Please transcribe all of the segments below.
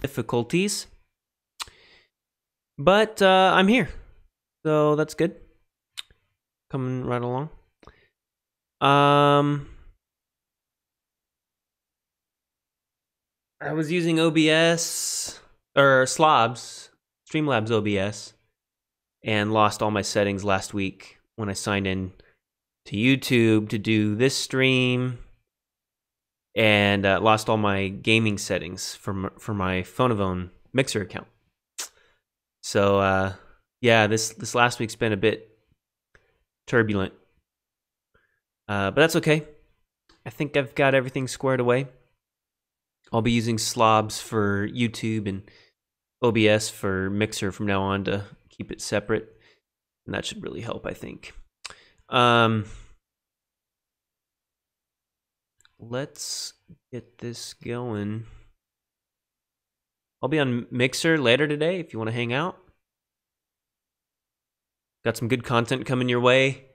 difficulties. But I'm here, so that's good. Coming right along. I was using OBS, or Slobs, Streamlabs OBS, and lost all my settings last week when I signed in to YouTube to do this stream, and lost all my gaming settings for my Phonophone Mixer account. So, yeah, this last week's been a bit turbulent. But that's okay. I think I've got everything squared away. I'll be using Slobs for YouTube and OBS for Mixer from now on to keep it separate. And that should really help, I think. Let's get this going. I'll be on Mixer later today if you want to hang out. Got some good content coming your way.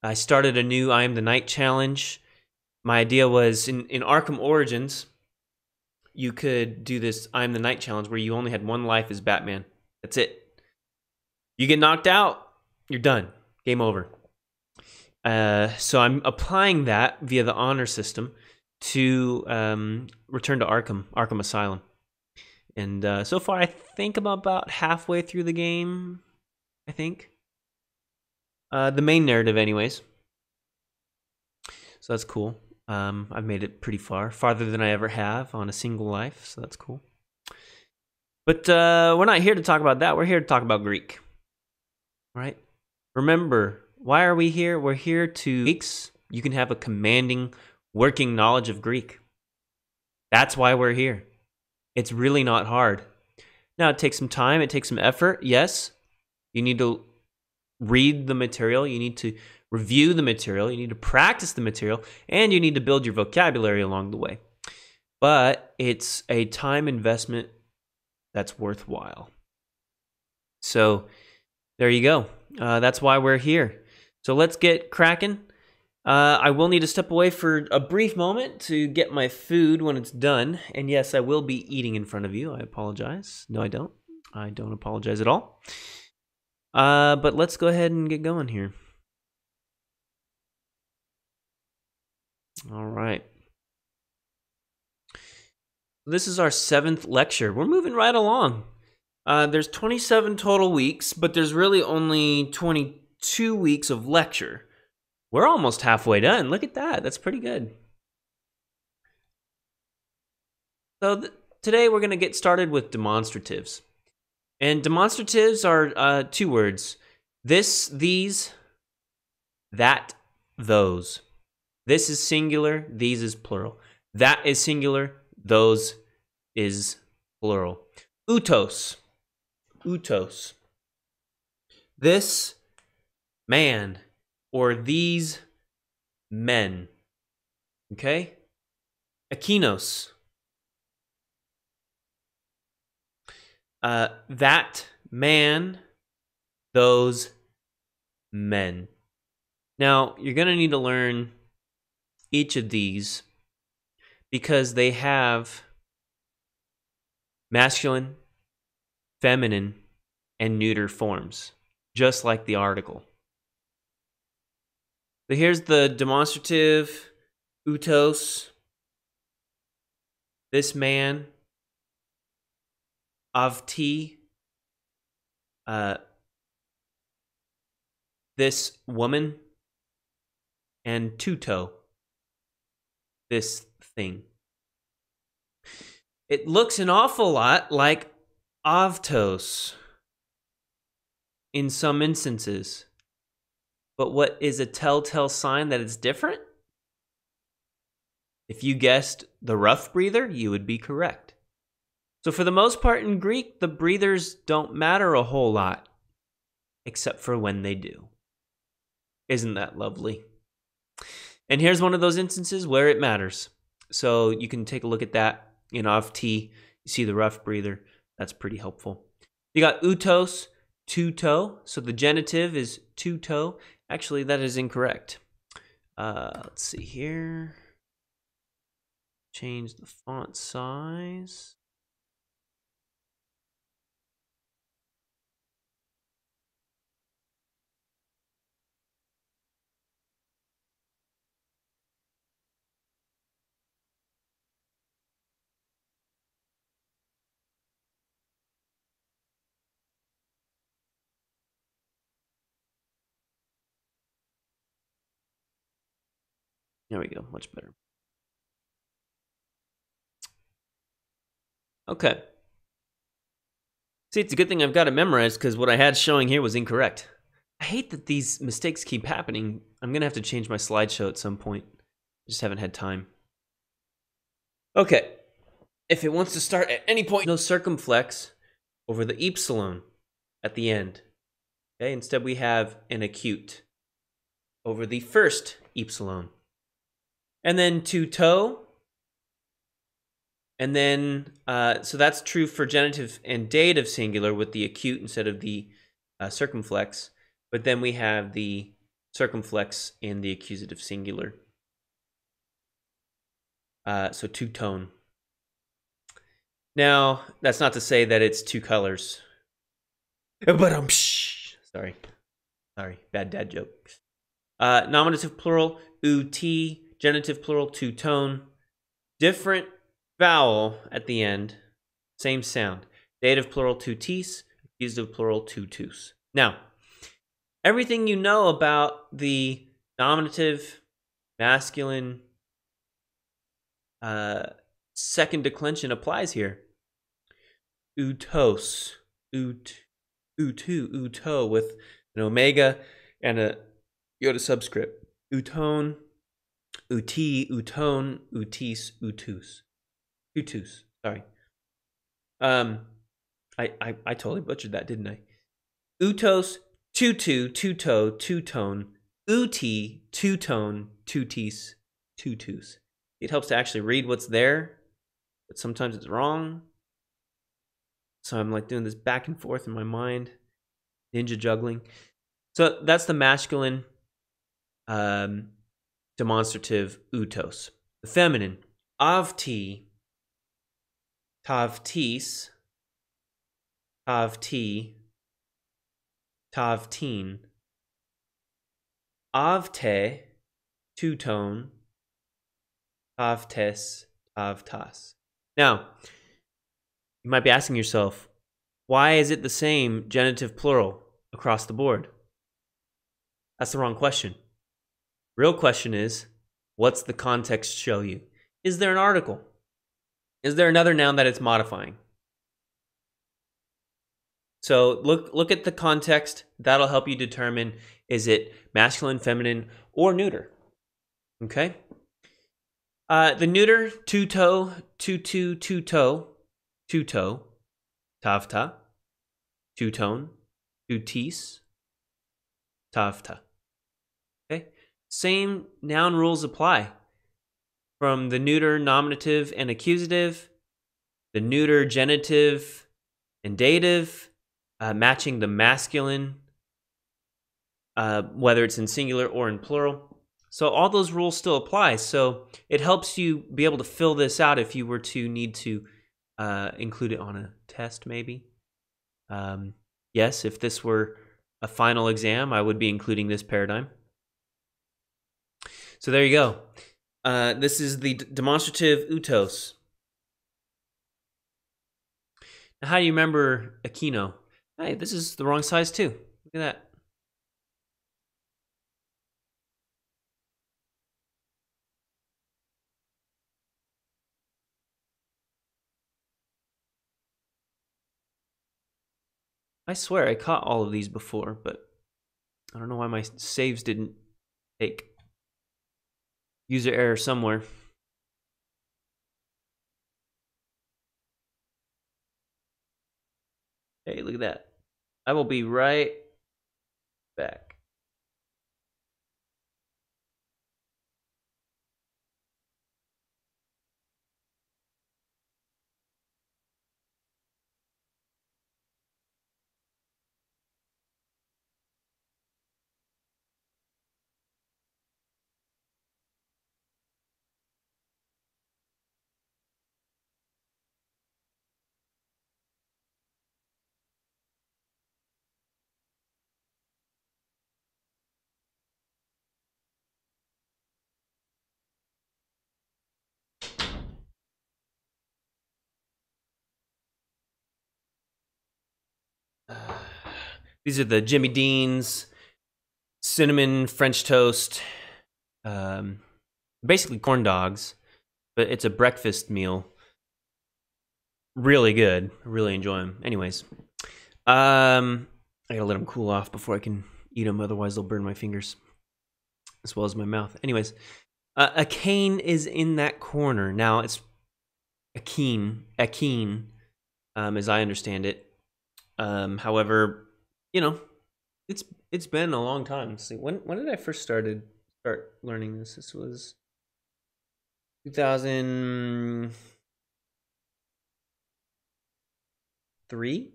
I started a new I Am the Night challenge. My idea was in Arkham Origins, you could do this I Am the Night challenge where you only had one life as Batman. That's it. You get knocked out, you're done. Game over. So I'm applying that via the honor system to return to Arkham Asylum. And so far, I think I'm about halfway through the game, I think. The main narrative, anyways. So that's cool. I've made it pretty far, farther than I ever have on a single life, so that's cool. But we're not here to talk about that. We're here to talk about Greek. Right? Remember, why are we here? We're here to weeks. You can have a commanding, working knowledge of Greek. That's why we're here. It's really not hard. Now, it takes some time. It takes some effort. Yes, you need to read the material. You need to review the material. You need to practice the material. And you need to build your vocabulary along the way. But it's a time investment that's worthwhile. So there you go. That's why we're here. So let's get cracking. I will need to step away for a brief moment to get my food when it's done. And yes, I will be eating in front of you. I apologize. No, I don't. I don't apologize at all. But let's go ahead and get going here. All right. This is our 7th lecture. We're moving right along. There's 27 total weeks, but there's really only 22 weeks of lecture. We're almost halfway done. Look at that. That's pretty good. So today we're going to get started with demonstratives. And demonstratives are 2 words. This, these, that, those. This is singular. These is plural. That is singular. Those is plural. Utos. Utos. This man or these men. Okay? Akinos. That man, those men. Now, you're going to need to learn each of these because they have masculine, feminine, and neuter forms, just like the article. So here's the demonstrative, utos, this man, avti, this woman, and tuto, this thing. It looks an awful lot like avtos in some instances. But what is a telltale sign that it's different? If you guessed the rough breather, you would be correct. So for the most part in Greek, the breathers don't matter a whole lot, except for when they do. Isn't that lovely? And here's one of those instances where it matters. So you can take a look at that in avti. You see the rough breather. That's pretty helpful. You got utos, tuto. So the genitive is tuto. Actually, that is incorrect. Let's see here. Change the font size. There we go, much better. Okay. See, it's a good thing I've got it memorized because what I had showing here was incorrect. I hate that these mistakes keep happening. I'm going to have to change my slideshow at some point. I just haven't had time. Okay. If it wants to start at any point, no circumflex over the epsilon at the end. Okay, instead we have an acute over the first epsilon. And then to toe. And then, so that's true for genitive and dative singular with the acute instead of the circumflex. But then we have the circumflex in the accusative singular. So two-tone. Now, that's not to say that it's two colors. But sorry, bad dad joke. Nominative plural, ut, genitive plural, two-tone. Different vowel at the end, same sound. Dative plural, tutis, accusative plural, tutus. Now, everything you know about the nominative, masculine, second declension applies here. Utos, utu, uto with an omega and a iota subscript. Utone, uti, utone, utis, utus. Tutus, sorry. I totally butchered that, didn't I? Utos, tutu, tuto, two-tone, uti, two-tone, tutis, tutus. It helps to actually read what's there, but sometimes it's wrong. So I'm like doing this back and forth in my mind, ninja juggling. So that's the masculine demonstrative utos. The feminine, avti, tavtis, tavti, tavtin, avte, two-tone, tavtes, tavtas. Now, you might be asking yourself, why is it the same genitive plural across the board? That's the wrong question. Real question is, what's the context show you? Is there an article? Is there another noun that it's modifying? So look at the context. That'll help you determine, is it masculine, feminine, or neuter? Okay? The neuter, two-toe, two-two, two-toe, two-toe, tavta, two-tone, tutis, tavta. Okay? Same noun rules apply. From the neuter, nominative, and accusative, the neuter, genitive, and dative, matching the masculine, whether it's in singular or in plural. So all those rules still apply. So it helps you be able to fill this out if you were to need to include it on a test, maybe. Yes, if this were a final exam, I would be including this paradigm. So there you go. This is the demonstrative utos. Now, how do you remember Aquino? Hey, this is the wrong size too. Look at that. I swear I caught all of these before, but I don't know why my saves didn't take. User error somewhere. Hey, look at that. I will be right back. These are the Jimmy Dean's cinnamon French toast. basically corn dogs, but it's a breakfast meal. Really good. I really enjoy them. Anyways, I gotta let them cool off before I can eat them. Otherwise, they'll burn my fingers as well as my mouth. Anyways, a cane is in that corner. Now it's a keen, as I understand it. However, it's been a long time. Let's see, when did I first start learning this? This was 2003.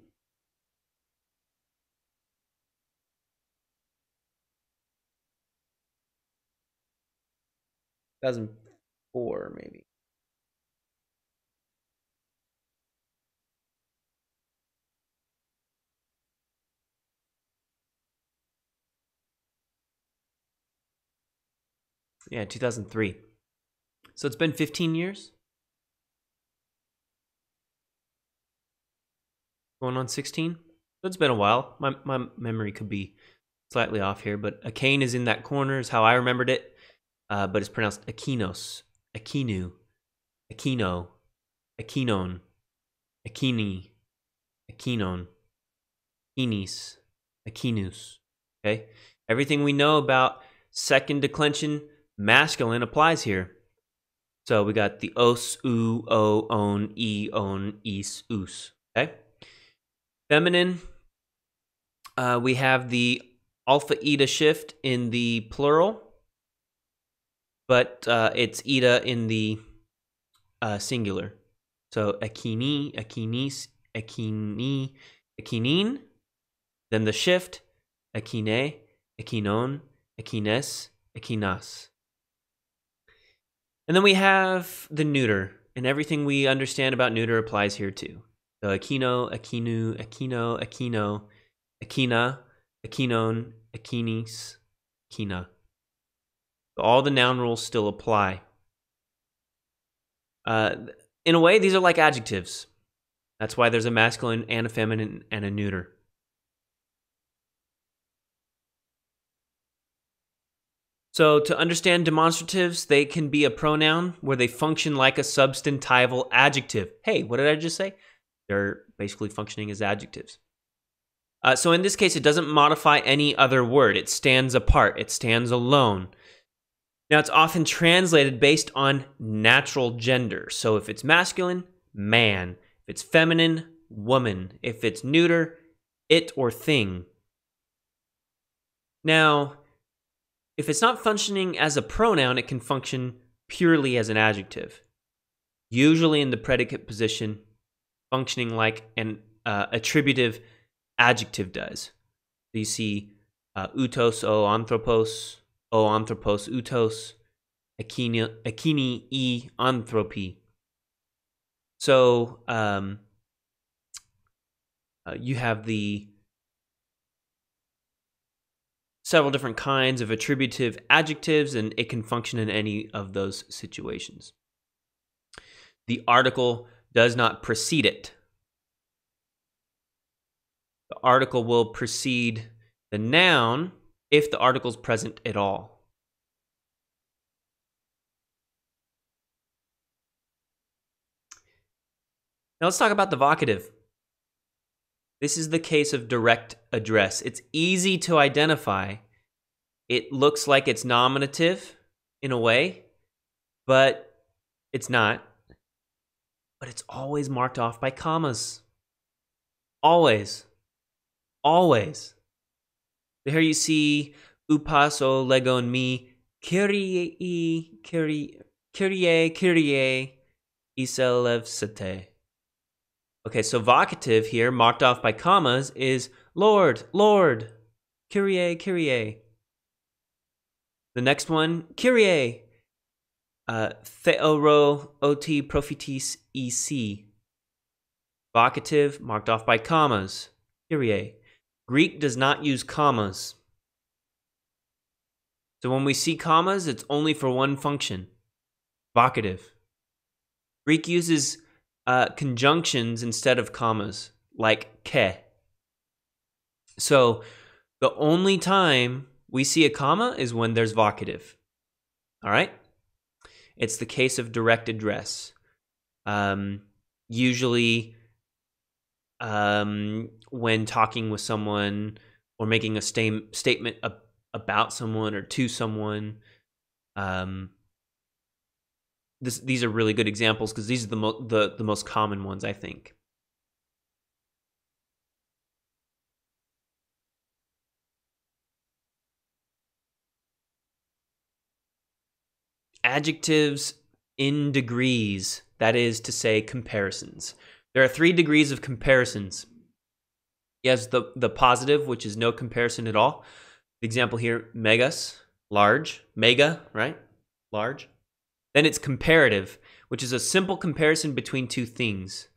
2004, maybe. Yeah, 2003. So it's been 15 years? Going on 16? So it's been a while. My memory could be slightly off here, but a cane is in that corner is how I remembered it. But it's pronounced akinos, akinu, akino, akinon, akini, akinon, akinis, akinus. Okay? Everything we know about second declension masculine applies here. So we got the os, u, o, on, e, on, is, us. Okay? Feminine, we have the alpha eta shift in the plural, but it's eta in the singular. So akini, akinis, akini, akinin. Then the shift, akine, akinon, akines, akinas. And then we have the neuter, and everything we understand about neuter applies here too. So akino, akinu, akino, akino, akina, akinon, akinis, akina. So all the noun rules still apply. In a way, these are like adjectives. That's why there's a masculine and a feminine and a neuter. So to understand demonstratives, they can be a pronoun where they function like a substantival adjective. Hey, what did I just say? They're basically functioning as adjectives. So in this case, it doesn't modify any other word. It stands apart. It stands alone. Now, it's often translated based on natural gender. So if it's masculine, man. If it's feminine, woman. If it's neuter, it or thing. Now, if it's not functioning as a pronoun, it can function purely as an adjective, usually in the predicate position, functioning like an attributive adjective does. So you see utos o anthropos utos, akini e anthropy. So you have the several different kinds of attributive adjectives, and it can function in any of those situations. The article does not precede it. The article will precede the noun if the article is present at all. Now let's talk about the vocative. This is the case of direct address. It's easy to identify. It looks like it's nominative in a way, but it's not. But it's always marked off by commas. Always. Always. So here you see upas o legon mi kyrie iselevsete. Okay, so vocative here, marked off by commas, is Lord, Lord, Kyrie, Kyrie. The next one, Kyrie, theoro oti prophetis ec. Vocative, marked off by commas, Kyrie. Greek does not use commas. So when we see commas, it's only for one function, vocative. Greek uses conjunctions instead of commas, like ke. So the only time we see a comma is when there's vocative. All right? It's the case of direct address. Usually, when talking with someone or making a statement about someone or to someone, these are really good examples because these are the most common ones, I think. Adjectives in degrees, that is to say, comparisons. There are 3 degrees of comparisons. He has the positive, which is no comparison at all. The example here, megas, large. Mega, right? Large. Then it's comparative, which is a simple comparison between 2 things.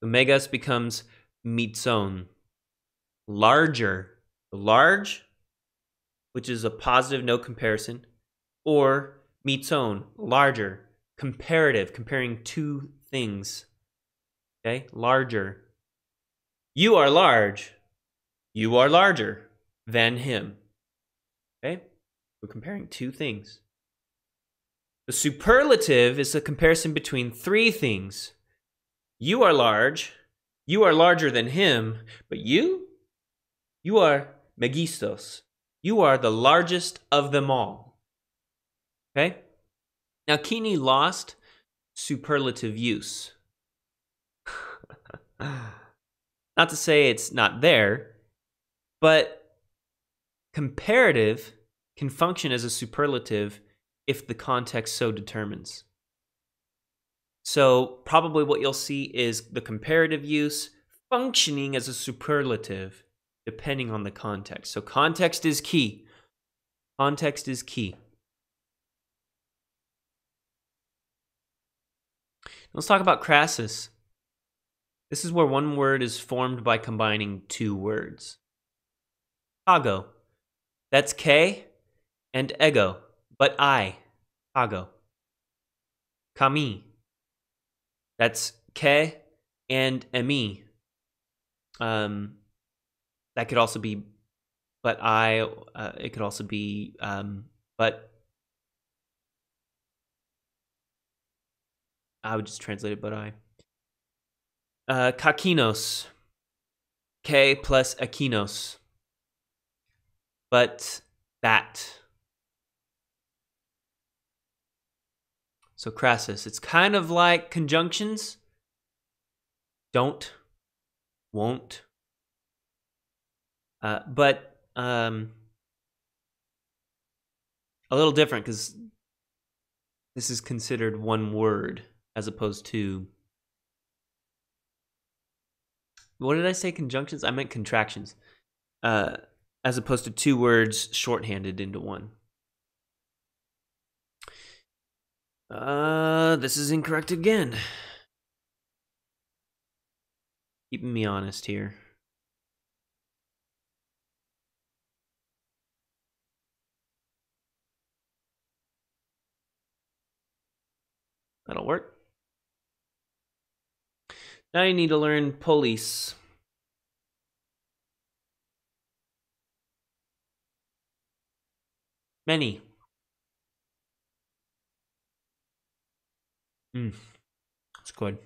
The megas becomes mitson. Larger. Large, which is a positive, no comparison. Or mitson, larger. Comparative, comparing 2 things. Okay? Larger. You are large. You are larger than him. Okay? We're comparing 2 things. The superlative is a comparison between 3 things. You are large. You are larger than him. But you are megistos. You are the largest of them all. Okay? Now, Keeney lost superlative use. Not to say it's not there, but comparative can function as a superlative if the context so determines. So probably what you'll see is the comparative use functioning as a superlative depending on the context. So context is key. Context is key. Let's talk about crasis. This is where one word is formed by combining 2 words. Kago. That's K and ego, but I. Kago. Kami. That's K and emi. That could also be but I. It could also be but. I would just translate it, but I. Kakinos. K plus akinos. But that. So crasis. It's kind of like conjunctions. Don't. Won't. But a little different because this is considered one word as opposed to. What did I say? Conjunctions? I meant contractions. As opposed to 2 words shorthanded into one. This is incorrect again. Keeping me honest here. That'll work. Now you need to learn police. Many. That's good.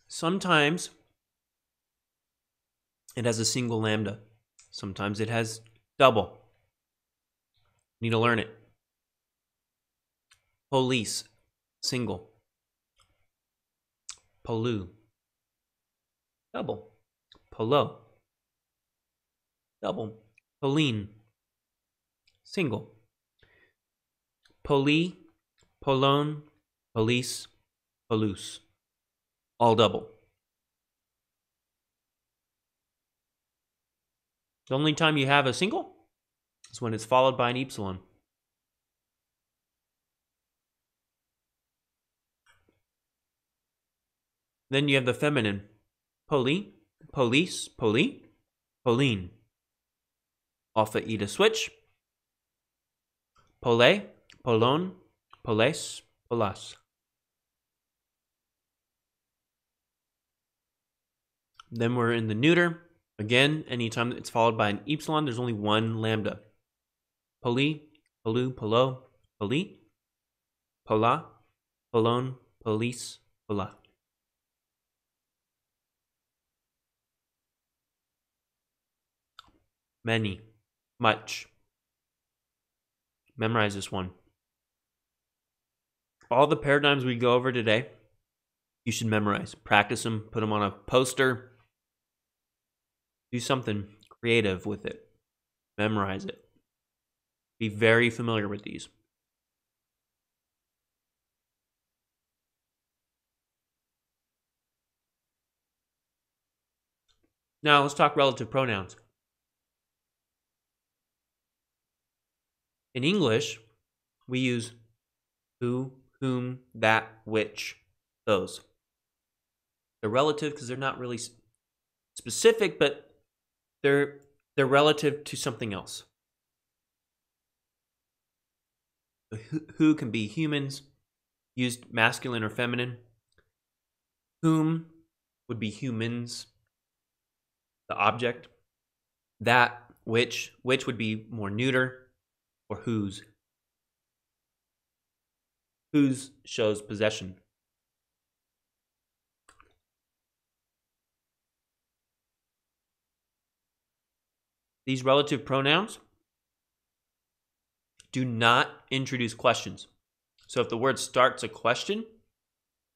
Sometimes it has a single lambda. Sometimes it has double. You need to learn it. Police, single. Pollu, double. Polo, double. Pauline, single. Poli, polone, police, polus, all double. The only time you have a single is when it's followed by an epsilon. Then you have the feminine. Poli, police, poli, Pauline. Alpha eta switch. Polle, polone, poles, polas. Then we're in the neuter. Again, anytime it's followed by an epsilon, there's only one lambda. Polle, pollu, pollo, polli, polla, pollone, police, polla. Many, much. Memorize this one. All the paradigms we go over today, you should memorize. Practice them, put them on a poster. Do something creative with it. Memorize it. Be very familiar with these. Now, let's talk relative pronouns. In English, we use who, whom, that, which, those. They're relative because they're not really specific, but they're relative to something else. Who can be humans, used masculine or feminine. Whom would be humans, the object. That, which would be more neuter, or whose. Whose shows possession. These relative pronouns do not introduce questions. So if the word starts a question,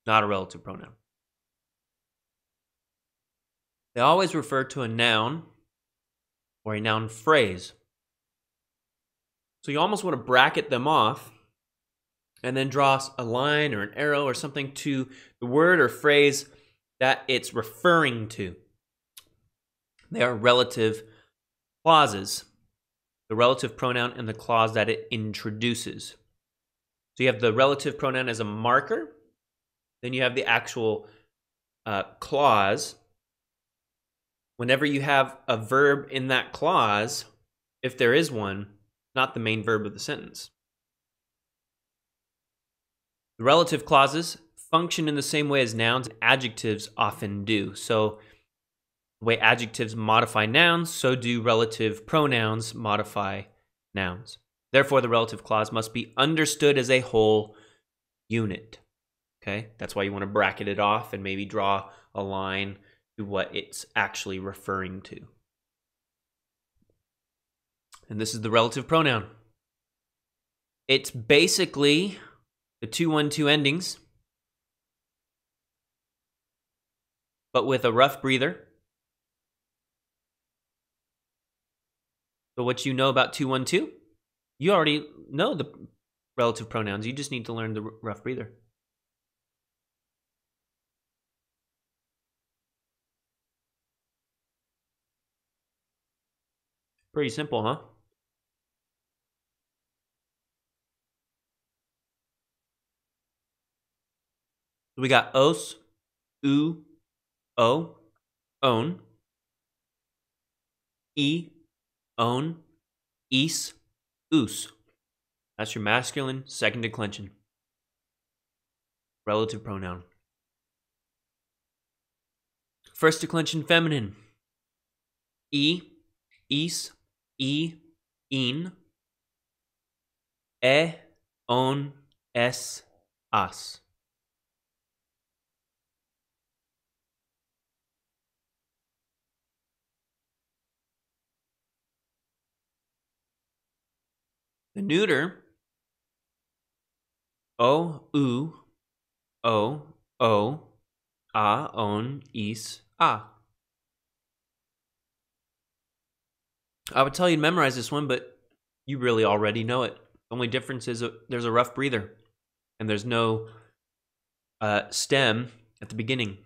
not a relative pronoun. They always refer to a noun or a noun phrase. So you almost want to bracket them off and then draw a line or an arrow or something to the word or phrase that it's referring to. They are relative clauses. The relative pronoun and the clause that it introduces. So you have the relative pronoun as a marker. Then you have the actual clause. Whenever you have a verb in that clause, if there is one, not the main verb of the sentence. The relative clauses function in the same way as nouns and adjectives often do. So the way adjectives modify nouns, so do relative pronouns modify nouns. Therefore, the relative clause must be understood as a whole unit. Okay? That's why you want to bracket it off and maybe draw a line to what it's actually referring to. And this is the relative pronoun. It's basically the 2-1-2 endings, but with a rough breather. So what you know about 2-1-2, you already know the relative pronouns. You just need to learn the rough breather. Pretty simple, huh? So we got os, u, o, own, e, own, is, us. That's your masculine second declension. Relative pronoun. First declension feminine. E, is, in, on, es, as. The neuter, o, u, o, a, on, is, a. I would tell you to memorize this one, but you really already know it. The only difference is there's a rough breather, and there's no stem at the beginning.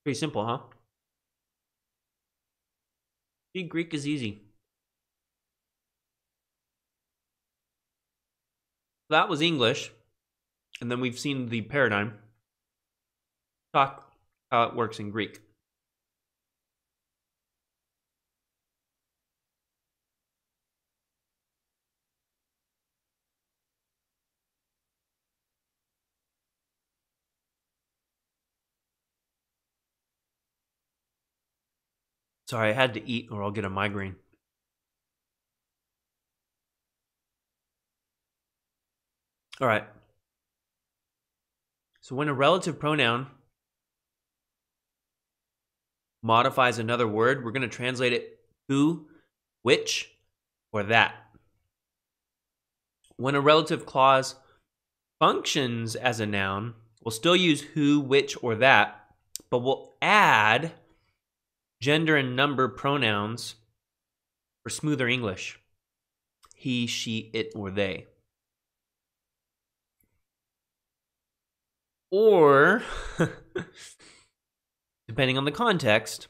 Pretty simple, huh? See, Greek is easy. That was English, and then we've seen the paradigm. Talk how it works in Greek. Sorry, I had to eat or I'll get a migraine. All right. So when a relative pronoun modifies another word, we're going to translate it who, which, or that. When a relative clause functions as a noun, we'll still use who, which, or that, but we'll add gender and number pronouns for smoother English. He, she, it, or they. Or, depending on the context,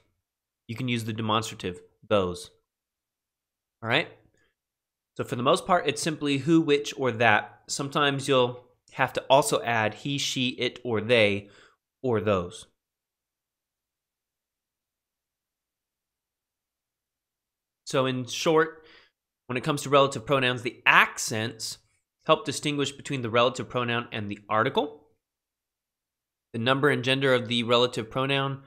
you can use the demonstrative, those. All right? So for the most part, it's simply who, which, or that. Sometimes you'll have to also add he, she, it, or they, or those. So in short, when it comes to relative pronouns, the accents help distinguish between the relative pronoun and the article. The number and gender of the relative pronoun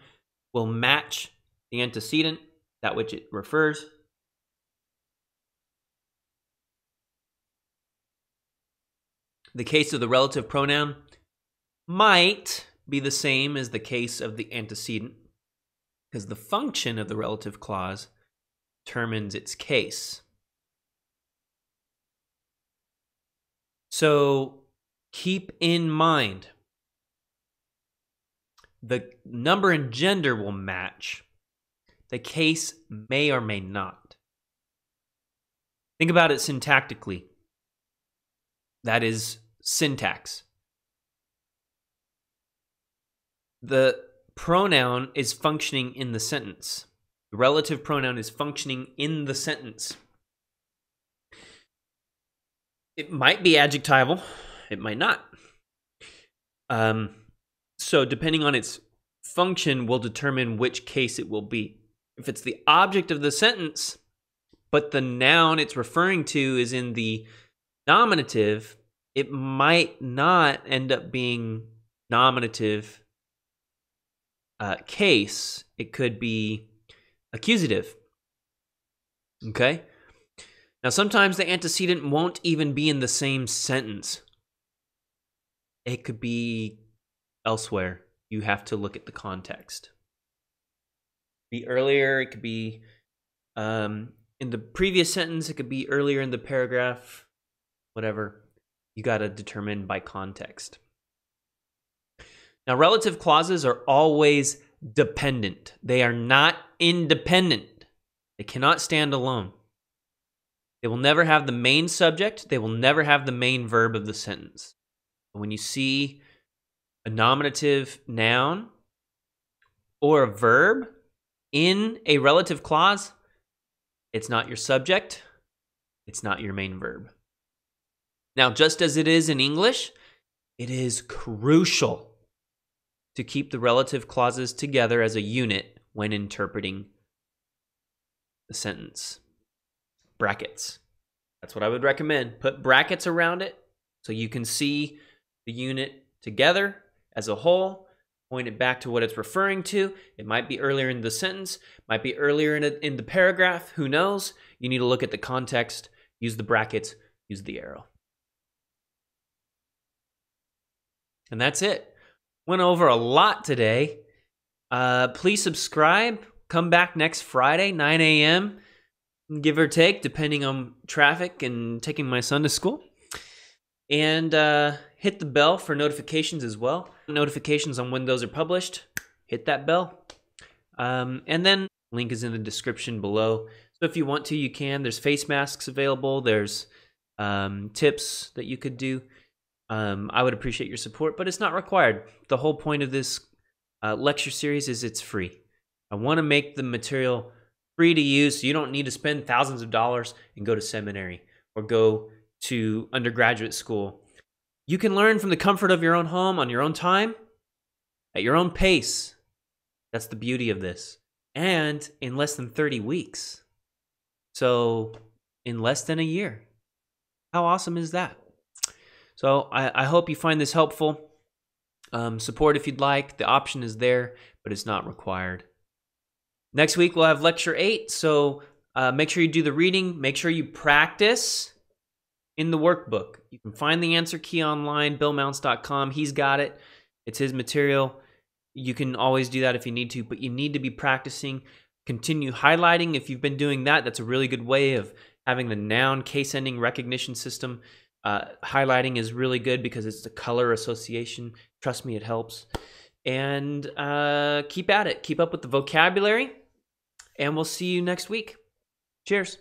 will match the antecedent, that which it refers. The case of the relative pronoun might be the same as the case of the antecedent, because the function of the relative clause determines its case. So keep in mind, the number and gender will match. The case may or may not. Think about it syntactically. That is syntax. The pronoun is functioning in the sentence. The relative pronoun is functioning in the sentence. It might be adjectival. It might not. So depending on its function will determine which case it will be. If it's the object of the sentence, but the noun it's referring to is in the nominative, it might not end up being nominative case. It could be accusative. Okay? Now, sometimes the antecedent won't even be in the same sentence. It could be elsewhere. You have to look at the context. Be earlier, it could be in the previous sentence, it could be earlier in the paragraph, whatever. You got to determine by context. Now, relative clauses are always dependent. They are not independent. They cannot stand alone. They will never have the main subject. They will never have the main verb of the sentence. When you see a nominative noun or a verb in a relative clause, it's not your subject. It's not your main verb. Now, just as it is in English, it is crucial to keep the relative clauses together as a unit when interpreting the sentence. Brackets. That's what I would recommend. Put brackets around it so you can see the unit together as a whole. Point it back to what it's referring to. It might be earlier in the sentence, might be earlier in the paragraph. Who knows? You need to look at the context, use the brackets, use the arrow. And that's it. Went over a lot today. Please subscribe. Come back next Friday, 9 a.m., give or take, depending on traffic and taking my son to school. And hit the bell for notifications as well. Notifications on when those are published. Hit that bell. And then link is in the description below. So if you want to, you can. There's face masks available. There's tips that you could do. I would appreciate your support, but it's not required. The whole point of this lecture series is it's free. I want to make the material free to use, so you don't need to spend thousands of dollars and go to seminary or go to undergraduate school. You can learn from the comfort of your own home on your own time, at your own pace. That's the beauty of this. And in less than 30 weeks. So in less than a year. How awesome is that? So I hope you find this helpful. Support if you'd like. The option is there, but it's not required. Next week, we'll have Lecture 8, so make sure you do the reading. Make sure you practice in the workbook. You can find the answer key online, billmounce.com. He's got it. It's his material. You can always do that if you need to, but you need to be practicing. Continue highlighting. If you've been doing that, that's a really good way of having the noun case-ending recognition system. Highlighting is really good because it's the color association. Trust me, it helps. And keep at it. Keep up with the vocabulary, and we'll see you next week. Cheers.